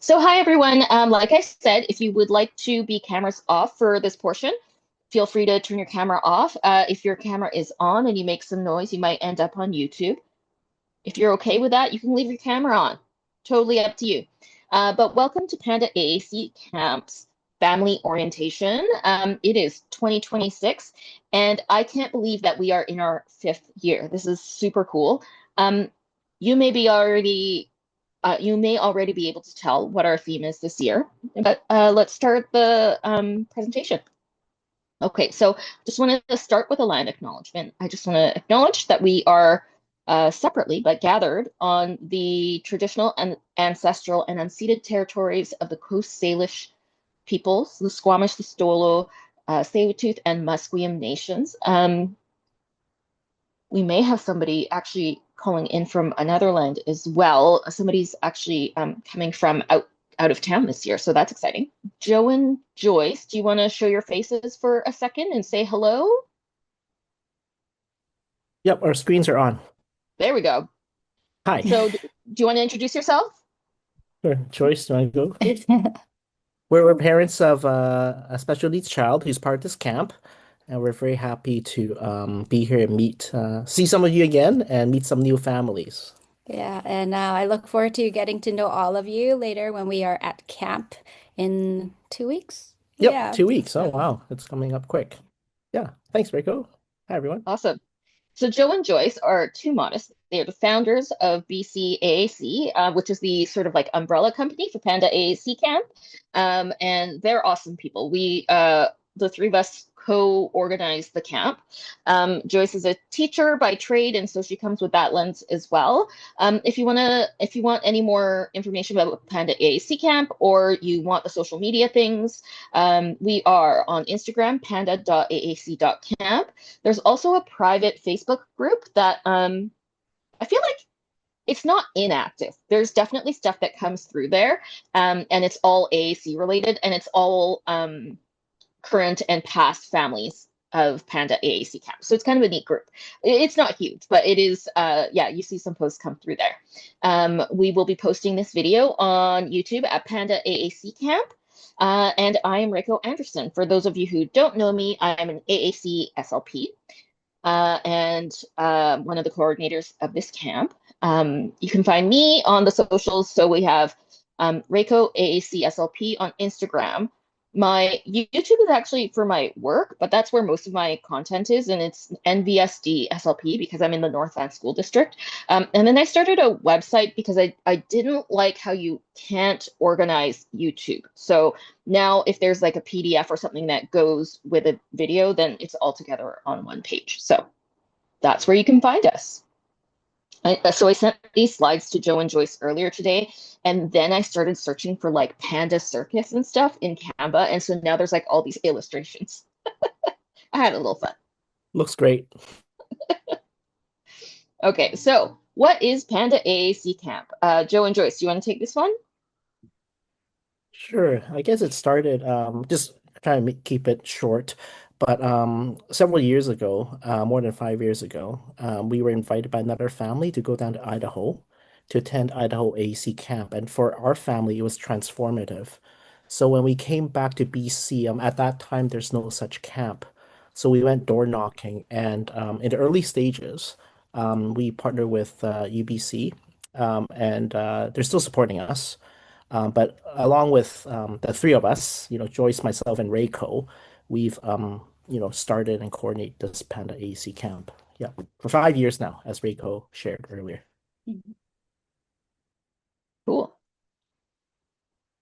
So, hi everyone. Like I said, if you would like to be cameras off for this portion, feel free to turn your camera off. If your camera is on and you make some noise, you might end up on YouTube. If you're okay with that, you can leave your camera on. Totally up to you. But welcome to Panda AAC Camp's Family Orientation. It is 2026, and I can't believe that we are in our fifth year. This is super cool. Um, you may be already you may already be able to tell what our theme is this year, but let's start the presentation. Okay, so just wanted to start with a land acknowledgement. I just want to acknowledge that we are separately but gathered on the traditional and ancestral and unceded territories of the Coast Salish peoples, the Squamish, the Stolo, Tsleil-Waututh, and Musqueam nations. We may have somebody actually calling in from another land as well. Somebody's actually coming from out of town this year, so that's exciting. Joe and Joyce, do you want to show your faces for a second and say hello? Yep, our screens are on. There we go. Hi. So, do you want to introduce yourself? Sure. Joyce, do I go? We're parents of a special needs child who's part of this camp, and we're very happy to be here and see some of you again and meet some new families. Yeah, and I look forward to getting to know all of you later when we are at camp in 2 weeks. Yep, Yeah. 2 weeks. Oh, wow. It's coming up quick. Yeah. Thanks, Rico. Hi, everyone. Awesome. So Joe and Joyce are two modest. They are the founders of BC AAC, which is the sort of like umbrella company for Panda AAC Camp. And they're awesome people. The three of us co-organized the camp. Joyce is a teacher by trade, and so she comes with that lens as well. If you want any more information about Panda AAC Camp, or you want the social media things, we are on Instagram, panda.aac.camp. There's also a private Facebook group that I feel like it's not inactive. There's definitely stuff that comes through there, and it's all AAC related, and it's all current and past families of Panda AAC Camp. So it's kind of a neat group. It's not huge, but it is, yeah, you see some posts come through there. We will be posting this video on YouTube at Panda AAC Camp. And I am Reiko Anderson. For those of you who don't know me, I'm an AAC SLP and one of the coordinators of this camp. You can find me on the socials. So we have Reiko AAC SLP on Instagram. My YouTube is actually for my work, but that's where most of my content is, and it's NVSD SLP because I'm in the Northland School District. And then I started a website because I didn't like how you can't organize YouTube. So now if there's like a PDF or something that goes with a video, then it's all together on one page. So that's where you can find us. So I sent these slides to Joe and Joyce earlier today, and then I started searching for like Panda Circus and stuff in Canva, and so now there's like all these illustrations. I had a little fun. Looks great. Okay, so what is Panda AAC Camp? Joe and Joyce, do you want to take this one? Sure. I guess it started just trying to keep it short, but several years ago, more than 5 years ago, we were invited by another family to go down to Idaho to attend Idaho AC camp, and for our family, it was transformative. So when we came back to BC, at that time, there's no such camp. So we went door knocking, and in the early stages, we partnered with UBC, and they're still supporting us. But along with the three of us, Joyce, myself, and Reiko, we've started and coordinate this Panda AC camp. Yeah, for 5 years now, as Reiko shared earlier. Cool.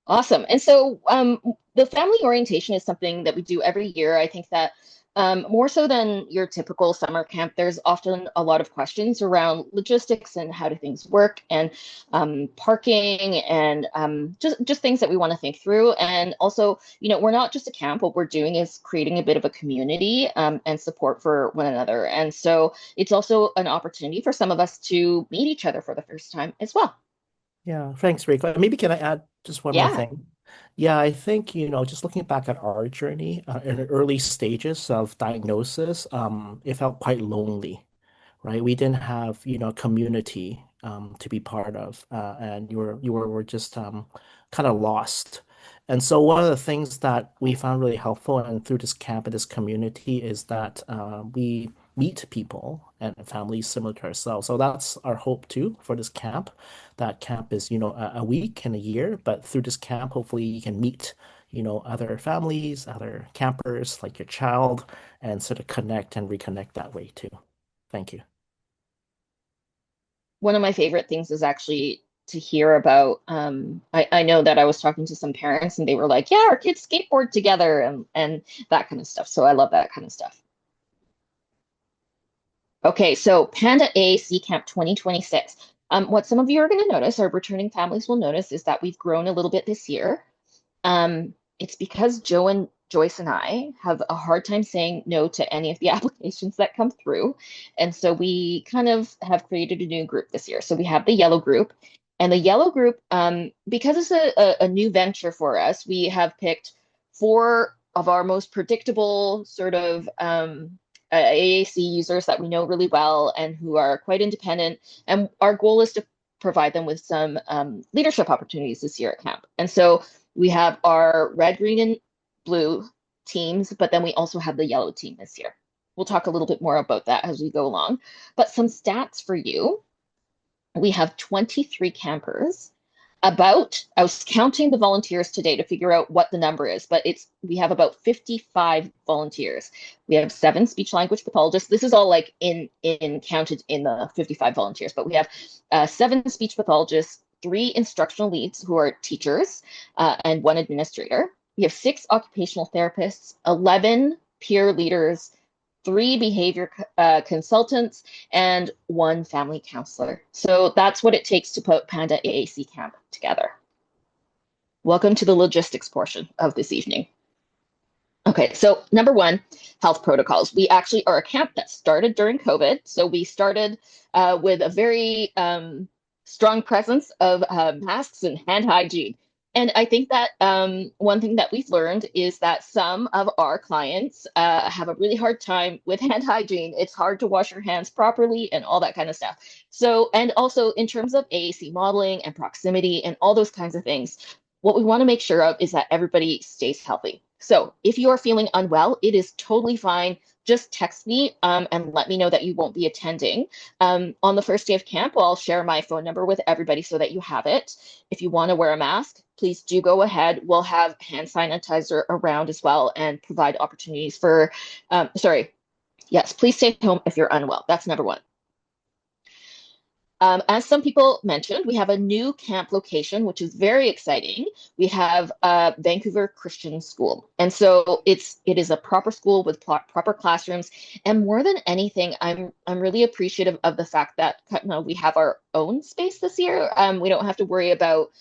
Awesome. And so the family orientation is something that we do every year. I think that more so than your typical summer camp, there's often a lot of questions around logistics and how do things work and parking and just things that we want to think through. And also, we're not just a camp. What we're doing is creating a bit of a community and support for one another. And so it's also an opportunity for some of us to meet each other for the first time as well. Yeah, thanks, Reiko. Maybe can I add just one more Yeah. thing? Yeah, I think, just looking back at our journey in the early stages of diagnosis, it felt quite lonely, right? We didn't have, community to be part of, and were just kind of lost. And so one of the things that we found really helpful and through this camp and this community is that we meet people and families similar to ourselves. So that's our hope too for this camp. That camp is, a week and a year, but through this camp, hopefully you can meet, other families, other campers like your child, and sort of connect and reconnect that way too. Thank you. One of my favorite things is actually to hear about. I know that I was talking to some parents and they were like, yeah, our kids skateboard together and that kind of stuff. So I love that kind of stuff. Okay, so Panda AAC Camp 2026. What some of you are going to notice, or returning families will notice, is that we've grown a little bit this year. It's because Joe and Joyce and I have a hard time saying no to any of the applications that come through. And so we kind of have created a new group this year. So we have the yellow group. And the yellow group, because it's a new venture for us, we have picked four of our most predictable sort of AAC users that we know really well and who are quite independent. And our goal is to provide them with some leadership opportunities this year at camp. And so we have our red, green, and blue teams, but then we also have the yellow team this year. We'll talk a little bit more about that as we go along. But some stats for you. We have 23 campers. I was counting the volunteers today to figure out what the number is, but we have about 55 volunteers. We have 7 speech language pathologists. This is all like in counted in the 55 volunteers, but we have 7 speech pathologists, 3 instructional leads who are teachers, and 1 administrator. We have 6 occupational therapists, 11 peer leaders, 3 behavior consultants, and 1 family counselor. So that's what it takes to put Panda AAC Camp together. Welcome to the logistics portion of this evening. Okay, so number 1, health protocols. We actually are a camp that started during COVID. So we started with a very strong presence of masks and hand hygiene. And I think that one thing that we've learned is that some of our clients have a really hard time with hand hygiene. It's hard to wash your hands properly and all that kind of stuff. So, and also in terms of AAC modeling and proximity and all those kinds of things, what we want to make sure of is that everybody stays healthy. So if you are feeling unwell, it is totally fine. Just text me and let me know that you won't be attending. On the first day of camp, I'll share my phone number with everybody so that you have it. If you want to wear a mask, please do go ahead. We'll have hand sanitizer around as well and provide opportunities for, yes, please stay home if you're unwell. That's number 1. As some people mentioned, we have a new camp location, which is very exciting. We have Vancouver Christian School. And so it is a proper school with proper classrooms. And more than anything, I'm really appreciative of the fact that we have our own space this year. We don't have to worry about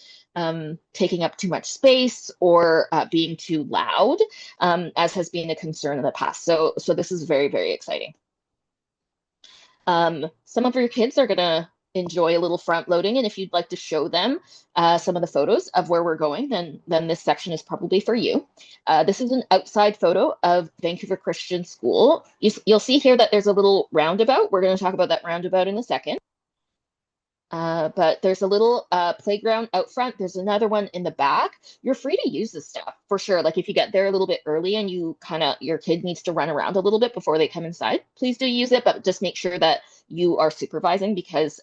taking up too much space or being too loud, as has been a concern in the past. So this is very, very exciting. Some of your kids are going to enjoy a little front loading, and if you'd like to show them some of the photos of where we're going, then this section is probably for you. This is an outside photo of Vancouver Christian School. You'll see here that there's a little roundabout. We're going to talk about that roundabout in a second. But there's a little playground out front. There's another one in the back. You're free to use this stuff for sure. Like if you get there a little bit early and your kid needs to run around a little bit before they come inside, please do use it, but just make sure that you are supervising because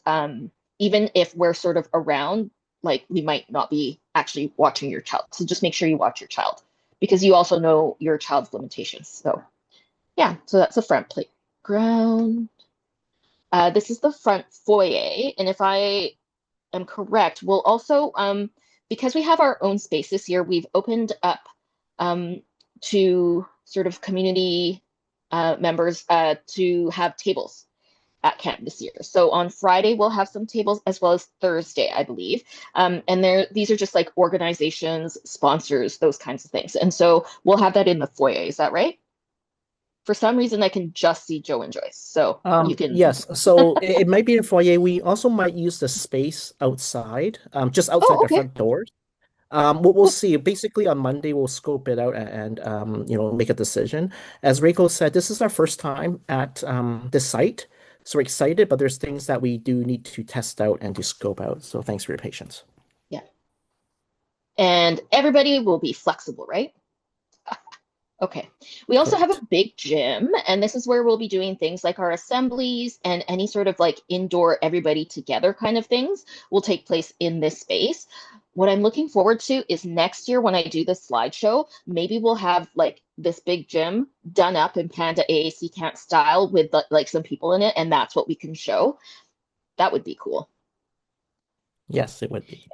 even if we're sort of around, like we might not be actually watching your child. So just make sure you watch your child because you also know your child's limitations. So yeah, so that's the front playground. This is the front foyer, and if I am correct, we'll also, because we have our own space this year, we've opened up to sort of community members to have tables at camp this year. So on Friday, we'll have some tables as well as Thursday, I believe. And these are just like organizations, sponsors, those kinds of things. And so we'll have that in the foyer. Is that right? For some reason, I can just see Joe and Joyce. So you can. Yes, so it might be in foyer. We also might use the space outside, just outside Oh, the okay. front doors. We'll Cool. see. Basically, on Monday, we'll scope it out and make a decision. As Reiko said, this is our first time at this site, so we're excited, but there's things that we do need to test out and to scope out. So thanks for your patience. Yeah. And everybody will be flexible, right? Okay. We also have a Correct. big gym, and this is where we'll be doing things like our assemblies and any sort of like indoor everybody together kind of things will take place in this space. What I'm looking forward to is next year when I do this slideshow, maybe we'll have like this big gym done up in Panda AAC camp style with like some people in it, and that's what we can show. That would be cool. Yes, it would be.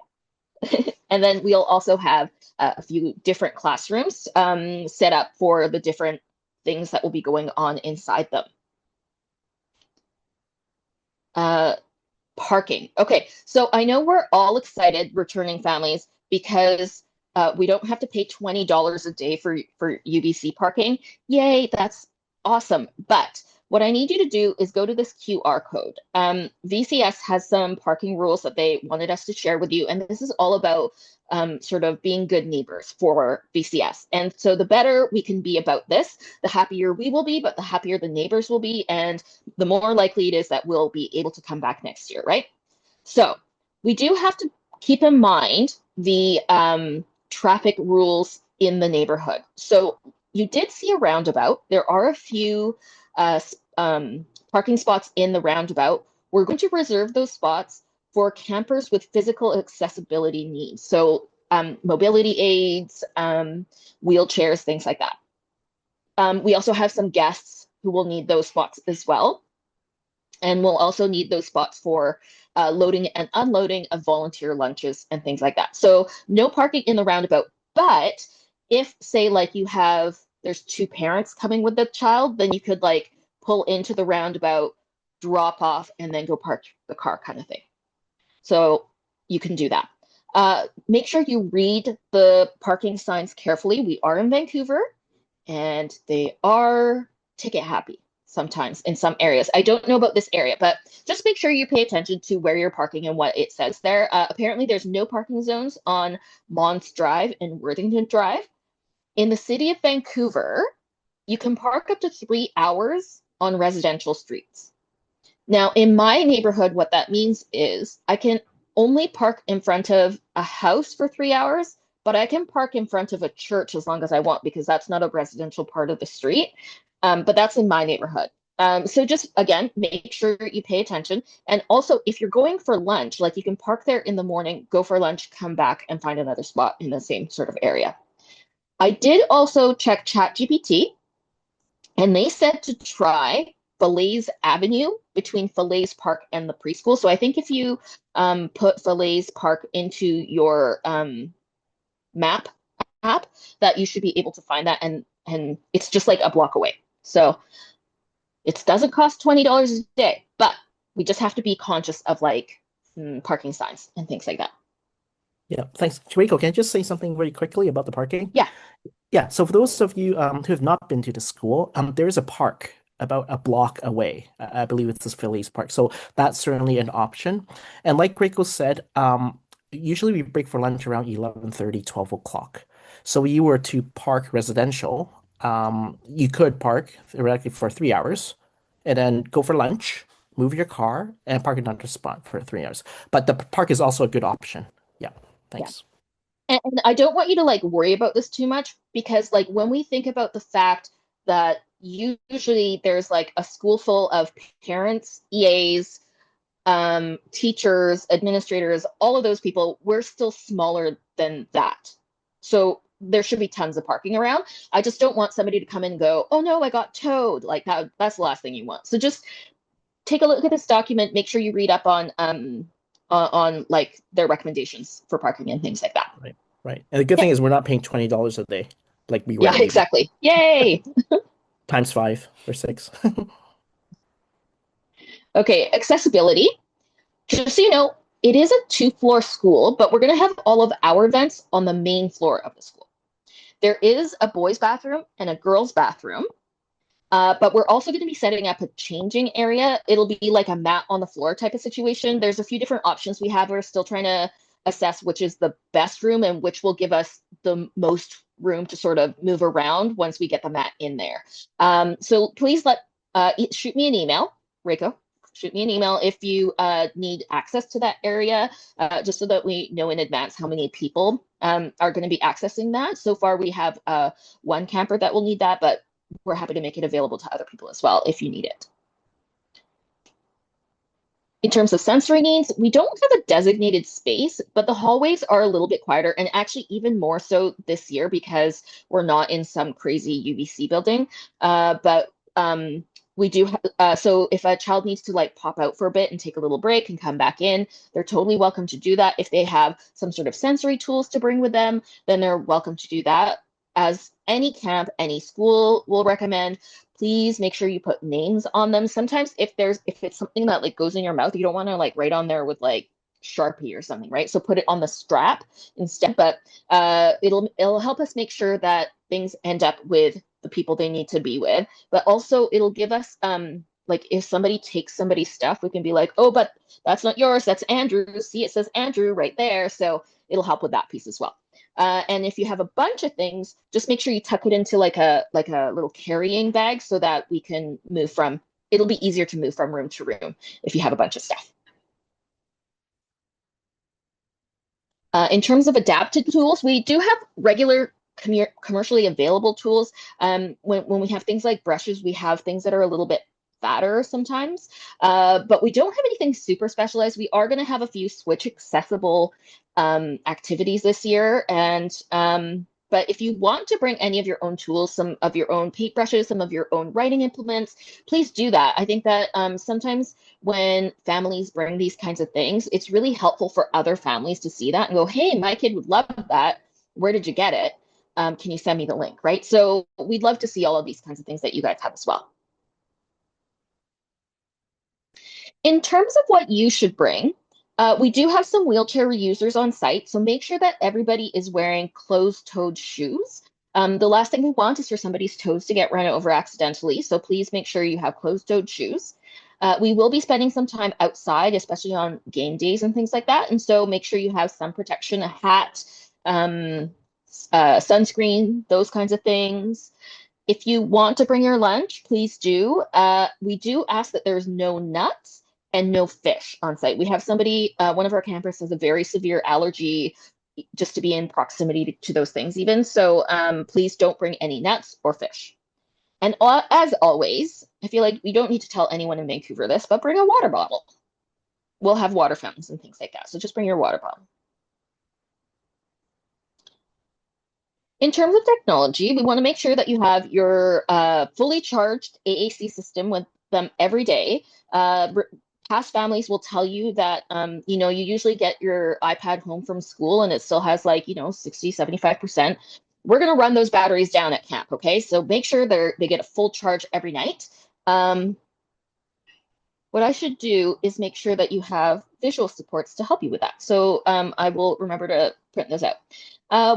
And then we'll also have a few different classrooms set up for the different things that will be going on inside them. Uh, Parking. Okay, so I know we're all excited returning families because we don't have to pay $20 a day for UBC parking. Yay, that's awesome. But what I need you to do is go to this QR code. VCS has some parking rules that they wanted us to share with you, and this is all about sort of being good neighbors for VCS. And so the better we can be about this, the happier we will be, but the happier the neighbors will be, and the more likely it is that we'll be able to come back next year, right? So we do have to keep in mind the traffic rules in the neighborhood. So you did see a roundabout. There are a few parking spots in the roundabout. We're going to reserve those spots for campers with physical accessibility needs. So mobility aids, wheelchairs, things like that. We also have some guests who will need those spots as well. And we'll also need those spots for loading and unloading of volunteer lunches and things like that. So no parking in the roundabout. But if, say, like there's two parents coming with the child, then you could like pull into the roundabout, drop off, and then go park the car kind of thing. So you can do that. Make sure you read the parking signs carefully. We are in Vancouver, and they are ticket happy sometimes in some areas. I don't know about this area, but just make sure you pay attention to where you're parking and what it says there. Apparently, there's no parking zones on Mons Drive and Worthington Drive. In the city of Vancouver, you can park up to 3 hours on residential streets. Now, in my neighborhood, what that means is I can only park in front of a house for 3 hours, but I can park in front of a church as long as I want because that's not a residential part of the street. But that's in my neighborhood. So just again, make sure you pay attention. And also, if you're going for lunch, like you can park there in the morning, go for lunch, come back and find another spot in the same sort of area. I did also check ChatGPT, and they said to try Falaise Avenue between Falaise Park and the preschool. So I think if you put Falaise Park into your map app, that you should be able to find that, and it's just like a block away. So it doesn't cost $20 a day, but we just have to be conscious of like parking signs and things like that. Yeah, thanks. Rico, can I just say something very quickly about the parking? Yeah. Yeah, so for those of you who have not been to the school, there is a park about a block away. I believe it's this Phillies Park. So that's certainly an option. And like Rico said, usually we break for lunch around 11:30, 12 o'clock. So you were to park residential, you could park theoretically for 3 hours and then go for lunch, move your car, and park another spot for 3 hours. But the park is also a good option. Yeah, Yeah. thanks. And I don't want you to like worry about this too much because like when we think about the fact that usually there's like a school full of parents, EAs, teachers, administrators, all of those people, we're still smaller than that. So there should be tons of parking around. I just don't want somebody to come in and go, oh no, I got towed. Like that's the last thing you want. So just take a look at this document, make sure you read up on like their recommendations for parking and things like that. Right, right. And the good Yeah, thing is we're not paying $20 a day like we were yeah, at UB exactly. Yay. times 5 or 6. Okay, accessibility. Just so you know, it is a two-floor school, but we're going to have all of our events on the main floor of the school. There is a boys' bathroom and a girls' bathroom, but we're also going to be setting up a changing area. It'll be like a mat on the floor type of situation. There's a few different options we have. We're still trying to assess which is the best room and which will give us the most room to sort of move around once we get the mat in there. So please shoot me an email, Reiko, shoot me an email if you need access to that area, just so that we know in advance how many people are going to be accessing that. So far, we have one camper that will need that, but we're happy to make it available to other people as well if you need it. In terms of sensory needs, we don't have a designated space, but the hallways are a little bit quieter, and actually even more so this year because we're not in some crazy UBC building. But we do so if a child needs to like pop out for a bit and take a little break and come back in, they're totally welcome to do that. If they have some sort of sensory tools to bring with them, then they're welcome to do that. As any camp, any school will recommend, please make sure you put names on them. Sometimes if it's something that like goes in your mouth, you don't want to like write on there with like Sharpie or something, right? So put it on the strap instead. But it'll help us make sure that things end up with the people they need to be with. But also it'll give us like if somebody takes somebody's stuff, we can be like, oh, but that's not yours, that's Andrew's. See, it says Andrew right there. So it'll help with that piece as well. And if you have a bunch of things, just make sure you tuck it into like a little carrying bag so that we can move from, it'll be easier to move from room to room if you have a bunch of stuff. In terms of adapted tools, we do have regular commercially available tools. When we have things like brushes, we have things that are a little bit fatter sometimes, but we don't have anything super specialized. We are going to have a few Switch accessible activities this year, and but if you want to bring any of your own tools, some of your own paintbrushes, some of your own writing implements, please do that. I think that sometimes when families bring these kinds of things, it's really helpful for other families to see that and go, hey, my kid would love that. Where did you get it? Can you send me the link, right? So we'd love to see all of these kinds of things that you guys have as well. In terms of what you should bring, we do have some wheelchair users on site, so make sure that everybody is wearing closed-toed shoes. The last thing we want is for somebody's toes to get run over accidentally, so please make sure you have closed-toed shoes. We will be spending some time outside, especially on game days and things like that, and so make sure you have sun protection, a hat, sunscreen, those kinds of things. If you want to bring your lunch, please do. We do ask that there's no nuts and no fish on site. We have somebody, one of our campers has a very severe allergy just to be in proximity to those things even. So please don't bring any nuts or fish. And as always, I feel like we don't need to tell anyone in Vancouver this, but bring a water bottle. We'll have water fountains and things like that. So just bring your water bottle. In terms of technology, we want to make sure that you have your fully charged AAC system with them every day. Past families will tell you that, you usually get your iPad home from school and it still has like, 60, 75%. We're going to run those batteries down at camp, okay? So make sure they get a full charge every night. What I should do is make sure that you have visual supports to help you with that. So I will remember to print those out.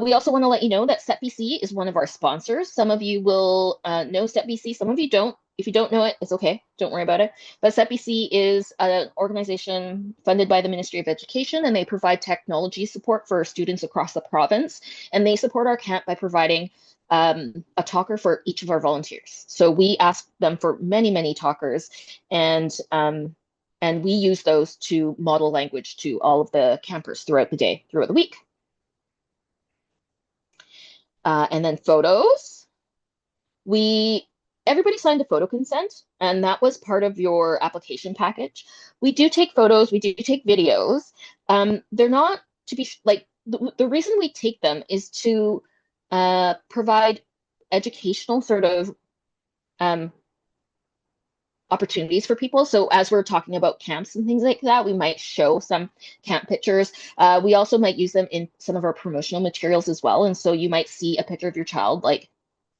We also want to let you know that SetBC is one of our sponsors. Some of you will know SetBC, some of you don't. If you don't know it, it's okay. Don't worry about it. But SetBC is an organization funded by the Ministry of Education, and they provide technology support for students across the province. And they support our camp by providing a talker for each of our volunteers. So we ask them for many, many talkers, and we use those to model language to all of the campers throughout the day, throughout the week. And then photos. Everybody signed a photo consent, and that was part of your application package. We do take photos, we do take videos. They're not to be like, the reason we take them is to provide educational sort of opportunities for people. So as we're talking about camps and things like that, we might show some camp pictures. We also might use them in some of our promotional materials as well. And so you might see a picture of your child like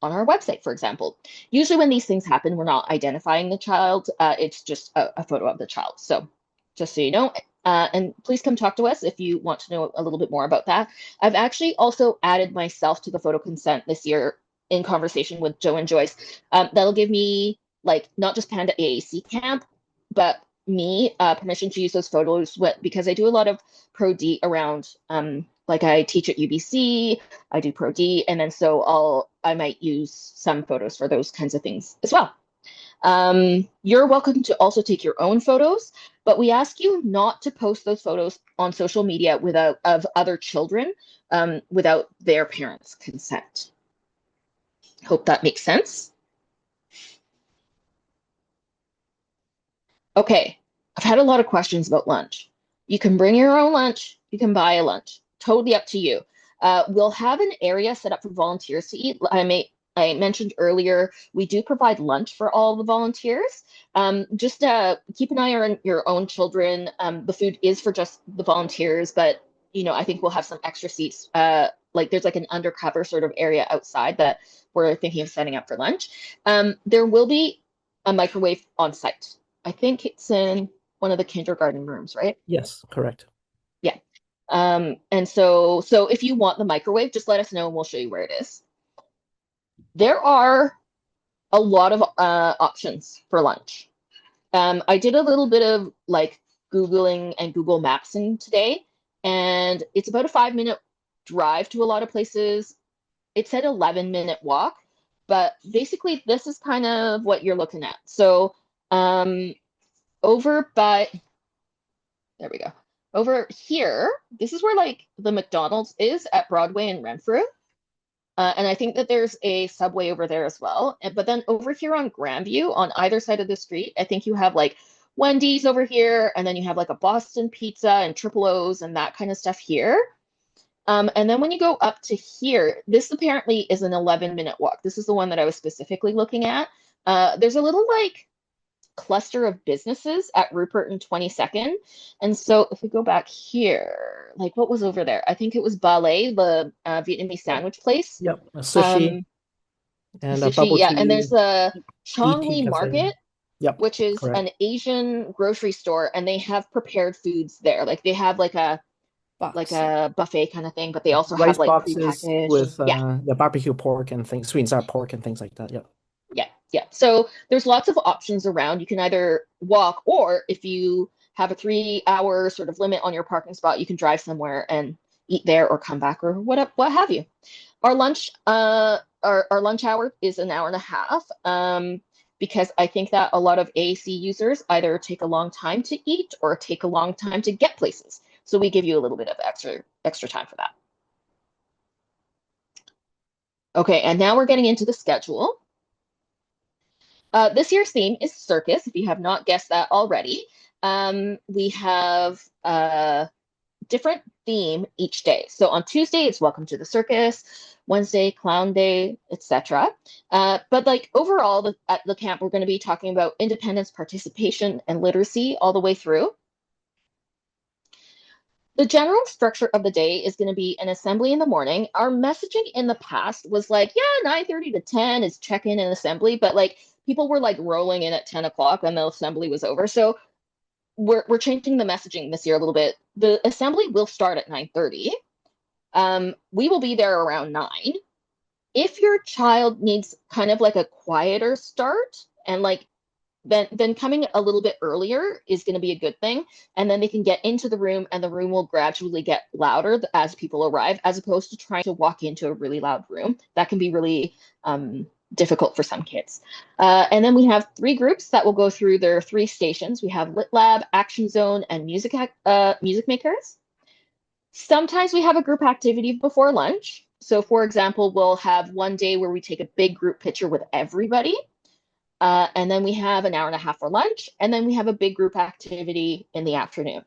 on our website, for example. Usually when these things happen, we're not identifying the child. It's just a photo of the child. So just so you know, and please come talk to us if you want to know a little bit more about that. I've actually also added myself to the photo consent this year in conversation with Joe and Joyce. That'll give me like not just Panda AAC camp, but me permission to use those photos because I do a lot of Pro D around, like I teach at UBC, I do Pro D, and then so I might use some photos for those kinds of things as well. You're welcome to also take your own photos, but we ask you not to post those photos on social media without of other children without their parents' consent. Hope that makes sense. Okay, I've had a lot of questions about lunch. You can bring your own lunch, you can buy a lunch. Totally up to you. We'll have an area set up for volunteers to eat. I mentioned earlier, we do provide lunch for all the volunteers. Just keep an eye on your own children. The food is for just the volunteers, but I think we'll have some extra seats. Like there's like an undercover sort of area outside that we're thinking of setting up for lunch. There will be a microwave on site. I think it's in one of the kindergarten rooms, right? Yes, correct. Yeah. And so if you want the microwave, just let us know and we'll show you where it is. There are a lot of options for lunch. I did a little bit of like Googling and Google Mapsing today, and it's about a 5 minute drive to a lot of places. It said 11-minute walk, but basically this is kind of what you're looking at. So over by there we go. Over here, this is where like the McDonald's is at Broadway and Renfrew. And I think that there's a Subway over there as well. But then over here on Grandview, on either side of the street, I think you have like Wendy's over here, and then you have like a Boston Pizza and Triple O's and that kind of stuff here. And then when you go up to here, this apparently is an 11-minute walk. This is the one that I was specifically looking at. There's a little like cluster of businesses at Rupert and 22nd. And so if we go back here, like what was over there? I think it was Ballet, the Vietnamese Yep. sandwich place. Yep. A sushi Um, and a Sushi, bubble yeah. And there's tea, the DP Chongli cafe. Market, Yep, which is correct. an Asian grocery store, and they have prepared foods there. Like they have like Box. a buffet kind of thing, but they also have Rice like boxes prepackaged. with Yeah, the barbecue pork and things, sweet and sour pork and things like that. Yep. yeah, yeah. So there's lots of options around. You can either walk, or if you have a 3 hour sort of limit on your parking spot, you can drive somewhere and eat there or come back or what have you. Our lunch hour is an hour and a half. Because I think that a lot of AAC users either take a long time to eat or take a long time to get places. So we give you a little bit of extra time for that. Okay, and now we're getting into the schedule. This year's theme is circus, if you have not guessed that already. We have a different theme each day. So on Tuesday, it's Welcome to the Circus, Wednesday, Clown Day, etc. But like overall, at the camp, we're going to be talking about independence, participation, and literacy all the way through. The general structure of the day is going to be an assembly in the morning. Our messaging in the past was like, yeah, 9:30 to 10 is check-in and assembly, but like people were like rolling in at 10 o'clock and the assembly was over. So we're changing the messaging this year a little bit. The assembly will start at 9:30. We will be there around 9. If your child needs kind of like a quieter start and like then coming a little bit earlier is going to be a good thing. And then they can get into the room and the room will gradually get louder as people arrive, as opposed to trying to walk into a really loud room. That can be really difficult for some kids. And then we have 3 groups that will go through their 3 stations. We have Lit Lab, Action Zone, and Music Makers. Sometimes we have a group activity before lunch. So, for example, we'll have one day where we take a big group picture with everybody. And then we have an hour and a half for lunch, and then we have a big group activity in the afternoon.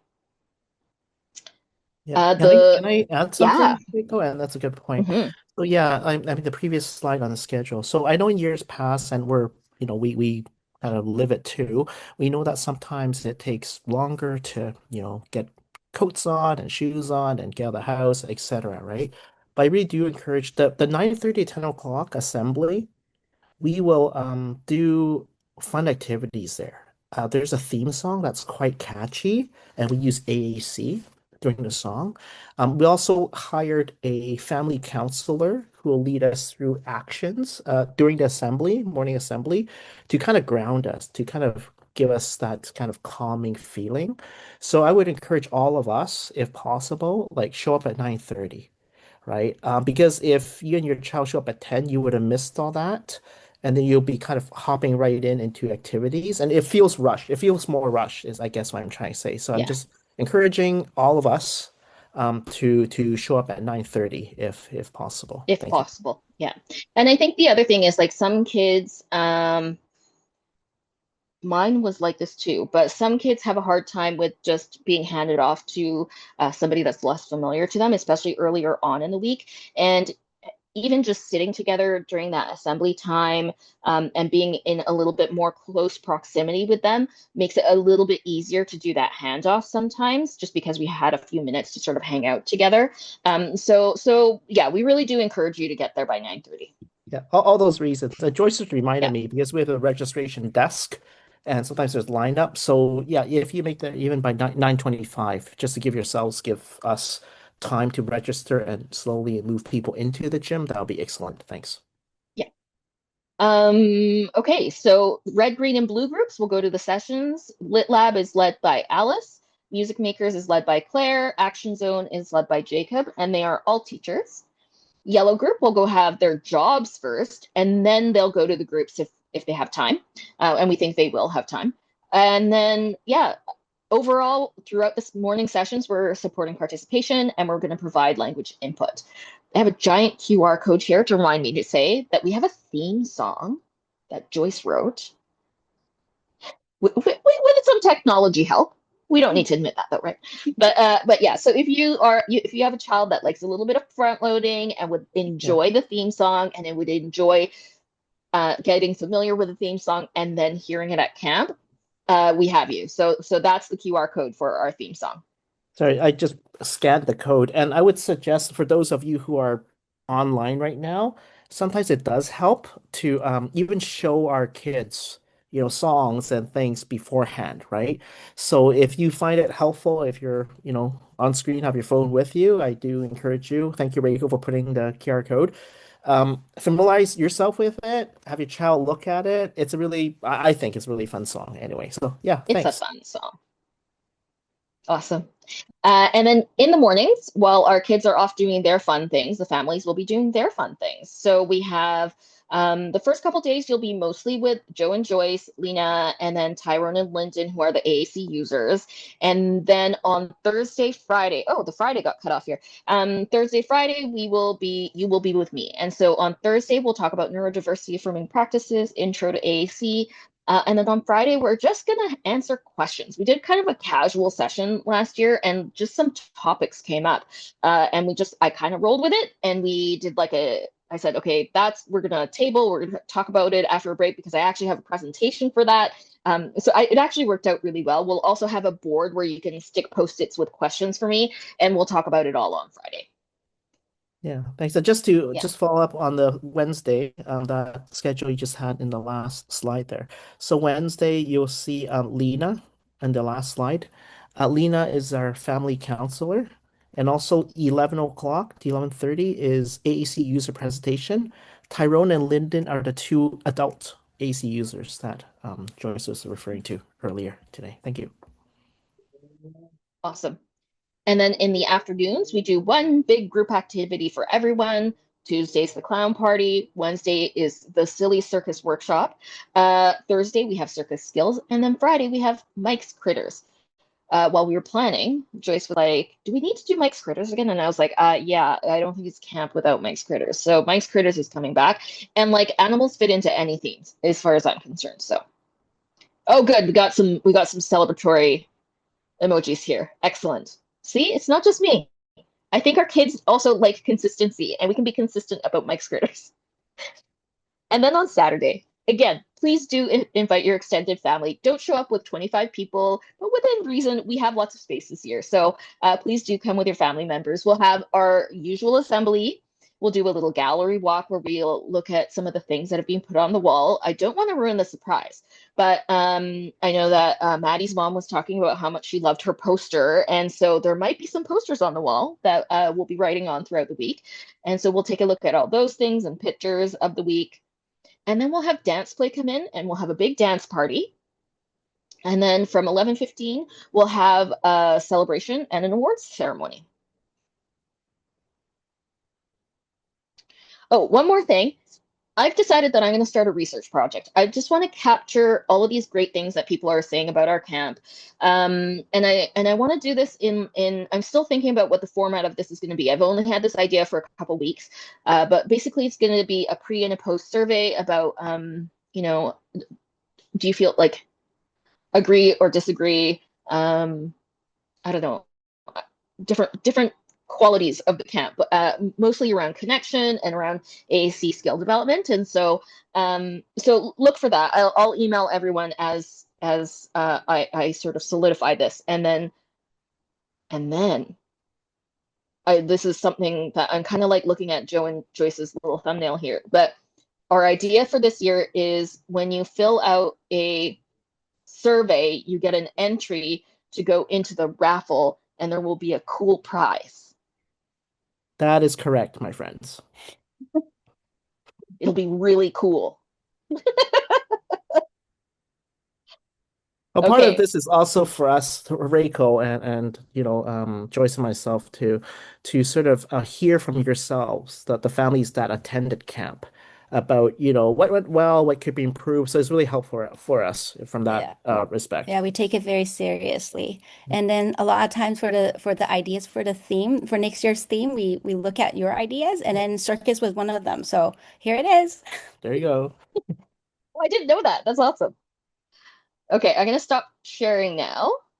Yeah. The Can I add Yeah. something? Go ahead. That's a good point. Hmm. So yeah, I mean the previous slide on the schedule. So I know in years past, and we kind of live it too. We know that sometimes it takes longer to get coats on and shoes on and get out of the house, etc. Right? But I really do encourage the 9:30 10 o'clock assembly. We will do fun activities there. There's a theme song that's quite catchy, and we use AAC during the song. We also hired a family counselor who will lead us through actions during the morning assembly, to kind of ground us, to kind of give us that kind of calming feeling. So I would encourage all of us, if possible, like show up at 9:30, right? Because if you and your child show up at 10, you would have missed all that. and then you'll be kind of hopping right into activities, and it feels rushed. It feels more rushed, is I guess what I'm trying to say. So I'm Yeah, just encouraging all of us to show up at 9:30 if possible. if Thank you. possible. Yeah. And I think the other thing is like some kids, mine was like this too, but some kids have a hard time with just being handed off to somebody that's less familiar to them, especially earlier on in the week. And even just sitting together during that assembly time, and being in a little bit more close proximity with them makes it a little bit easier to do that handoff sometimes, just because we had a few minutes to sort of hang out together. So yeah, we really do encourage you to get there by 9:30. Yeah, all those reasons. Joyce just reminded Yeah, me because we have a registration desk, and sometimes there's lineup. So yeah, if you make that even by 9:25, just to give us time to register and slowly move people into the gym, that'll be excellent. Thanks. yeah. Okay, so red, green, and blue groups will go to the sessions. Lit Lab is led by Alice. Music Makers is led by Claire. Action Zone is led by Jacob, and they are all teachers. Yellow group will go have their jobs first, and then they'll go to the groups if they have time, and we think they will have time. And then, yeah, overall, throughout this morning sessions, we're supporting participation and we're going to provide language input. I have a giant QR code here to remind me to say that we have a theme song that Joyce wrote with some technology help. We don't need to admit that though, right? But yeah. So if you have a child that likes a little bit of front loading and would Yeah. enjoy the theme song and it would enjoy getting familiar with the theme song and then hearing it at camp, we have you. So that's the QR code for our theme song. Sorry, I just scanned the code, and I would suggest for those of you who are online right now, sometimes it does help to even show our kids, songs and things beforehand, right? So if you find it helpful, if you're, on screen, have your phone with you, I do encourage you. Thank you, Reiko, for putting the QR code. Familiarize yourself with it, have your child look at it. It's a really, I think it's a really fun song anyway. So yeah, It's a thanks. fun song. Awesome. And then in the mornings, while our kids are off doing their fun things, the families will be doing their fun things. So we have the first couple days, you'll be mostly with Joe and Joyce, Lena, and then Tyrone and Lyndon, who are the AAC users. And then on Thursday, Friday, oh, the Friday got cut off here. Thursday, Friday, you will be with me. And so on Thursday, we'll talk about neurodiversity affirming practices, intro to AAC, and then on Friday, we're just going to answer questions. We did kind of a casual session last year, and just some topics came up. And I kind of rolled with it, and we did I said, okay, we're going to table, we're going to talk about it after a break because I actually have a presentation for that. It actually worked out really well. We'll also have a board where you can stick Post-its with questions for me, and we'll talk about it all on Friday. Yeah, thanks. So just to Yeah. just follow up on the Wednesday, that schedule you just had in the last slide there. So Wednesday, you'll see Lena in the last slide. Lena is our family counselor, and also 11 o'clock to 11:30 is AAC user presentation. Tyrone and Lyndon are the two adult AC users that Joyce was referring to earlier today. Thank you. Awesome. And then in the afternoons, we do one big group activity for everyone. Tuesday's the clown party. Wednesday is the silly circus workshop. Thursday, we have circus skills. And then Friday, we have Mike's Critters. While we were planning, Joyce was like, do we need to do Mike's Critters again? And I was like, yeah, I don't think it's camp without Mike's Critters. So Mike's Critters is coming back. And like animals fit into any themes as far as I'm concerned. So, oh, good. We got some celebratory emojis here. Excellent. See, it's not just me. I think our kids also like consistency, and we can be consistent about Mike's Critters. And then on Saturday, again, please do invite your extended family. Don't show up with 25 people, but within reason, we have lots of space this year. So please do come with your family members. We'll have our usual assembly. We'll do a little gallery walk where we'll look at some of the things that have been put on the wall. I don't want to ruin the surprise, but I know that Maddie's mom was talking about how much she loved her poster. And so there might be some posters on the wall that we'll be writing on throughout the week. And so we'll take a look at all those things and pictures of the week. And then we'll have dance play come in and we'll have a big dance party. And then from 11:15, we'll have a celebration and an awards ceremony. Oh, one more thing. I've decided that I'm going to start a research project. I just want to capture all of these great things that people are saying about our camp, and I want to do this in. I'm still thinking about what the format of this is going to be. I've only had this idea for a couple weeks, but basically it's going to be a pre and a post survey about, do you feel like agree or disagree? I don't know, different qualities of the camp, mostly around connection and around AAC skill development. And so look for that. I'll email everyone as I sort of solidify this, and then this is something that I'm kind of like looking at Joe and Joyce's little thumbnail here. But our idea for this year is when you fill out a survey, you get an entry to go into the raffle, and there will be a cool prize. That is correct, my friends. It'll be really cool. Well, part of Okay. this is also for us, Reiko and Joyce and myself to sort of hear from yourselves, the families that attended camp about what went well, what could be improved. So it's really helpful for us from that Yeah. respect. Yeah, we take it very seriously. And then a lot of times for the ideas for the theme, for next year's theme, we look at your ideas and then Circus was one of them. So here it is. There you go. Oh, I didn't know that. That's awesome. Okay, I'm gonna stop sharing now.